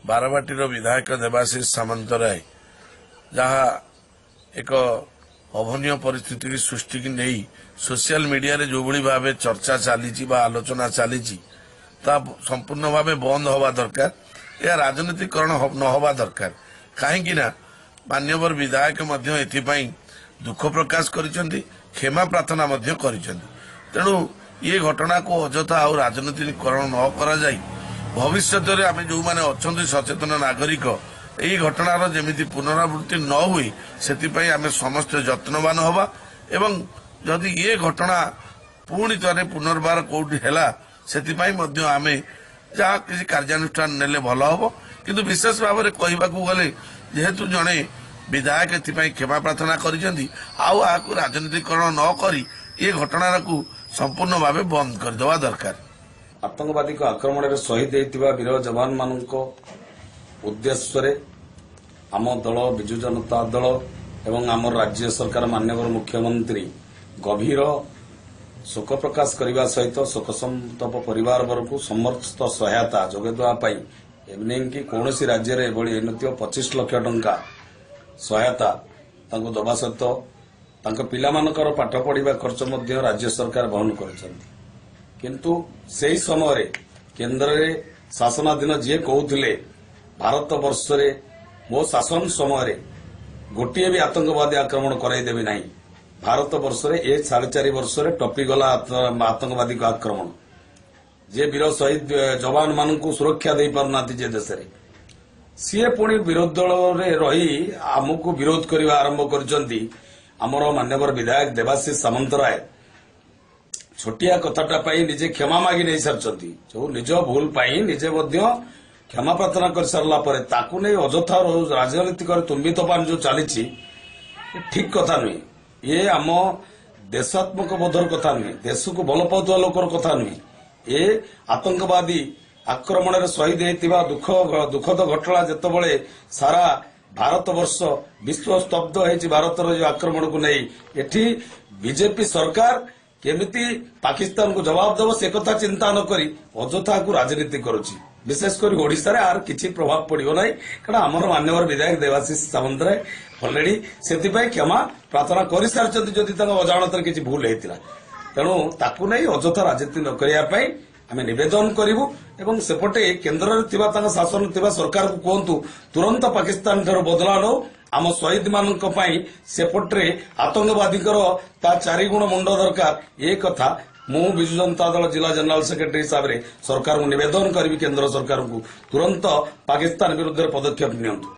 बारवाटीर विधायक देवाशीष सामंतराय जहाँ एक अभनीय परिस्थिति सृष्टि की नहीं सोशल मीडिया रे जो भाव चर्चा चली आलोचना चली संपूर्ण भाव बंद हवा दरकार। यह राजनीतिकरण न हवा दरकार कहीं मान्यवर विधायक दुख प्रकाश करिसेंती क्षमा प्रार्थना तेणु ये घटना को अजथा आ राजनीतिकरण न करा जाय भविष्य में आम जो मैंने अच्छा सचेतन नागरिक यही घटनार जमी पुनरावृत्ति न हुई से आम समस्त यत्नवान हवा एवं जदि ये घटना पुणी थे पुनर्बार कौटी है से आम जहाँ किसी कार्यानुष्ठान नेले भल हम किंतु विशेष भाव में कहवाक गले जेहेतु जड़े विधायक ए क्षमा प्रार्थना करिसेंती राजनीतिकरण न करी ये घटना को संपूर्ण भाव बंद करदेवा दरकार। आतंकवादी आक्रमण में शहीद होता वीर जवान मान उद्देश्य आम दल विजु जनता दल एवं आम राज्य सरकार माननीय मुख्यमंत्री गभीर शोक प्रकाश करने सहित शोकसंतप परिवार वर्ग समस्त सहायता जोगेदेवाई एवं कि कौन राज्य में एभली 25 लाख टंका सहायता दवा सहित पिलामानकर पाठ पढ़ा खर्च राज्य सरकार वहन किंतु से समय केन्द्र में शासनाधीन जी कहते भारत वर्ष मो शासन समय गोटे भी आतंकवादी आक्रमण कराइदेवी ना भारत वर्ष ये 4.5 वर्ष टपीगला आतंकवादी आक्रमण जे वीर शहीद जवान मान सुरक्षा दे पारना देश में सी पुणी विरोध दल रही आमको विरोध करने आरंभ कर मान्यवर विधायक देवाशीष सामंतराय छोटिया कथाटा निजे क्षमा मागी नहीं सारी जो निज भूल निजे क्षमा प्रार्थना कर सारा नहीं अजथा राजनीतिक तुम्बी तोफान जो चली ठीक कथा नुहे ये आम देशात्मक बोधर कथा नुहे देश को भल पाउवा लोकर कथा नुहे ये आतंकवादी आक्रमण में शहीद होता दुखद घटना जितेबाला सारा भारत वर्ष विश्व स्तब्ध होती भारत जो आक्रमण को नहीं एठी बीजेपी सरकार केमिति पाकिस्तान को जवाब दब से कथा चिंता न करी अजथा को राजनीति करुच्ची विशेषकर ओडिशा आर किसी प्रभाव पड़ो ना कारण आमर मान्यवर विधायक देवाशीष सामंतराय अलरेडी से क्षमा प्रार्थना कर सारी जदि अजाणत किसी भूल होता तेणु ताकू नहीं अजथा राजनीति न करने आम नवेदन करूँ एवं सेपटे केन्द्र शासन सरकार को कहतु तुरंत पाकिस्तान ठार बदला नो आम शहीद मान सेपटे आतंकवादी ता 4 गुण मुंड दरकार ये कथा मु विजु जनता दल जिला जनरल सेक्रेटरी हिसाब से सरकार को नवेदन करी केन्द्र सरकार को तुरंत पाकिस्तान विरुद्ध पदक्षेप नियंतु।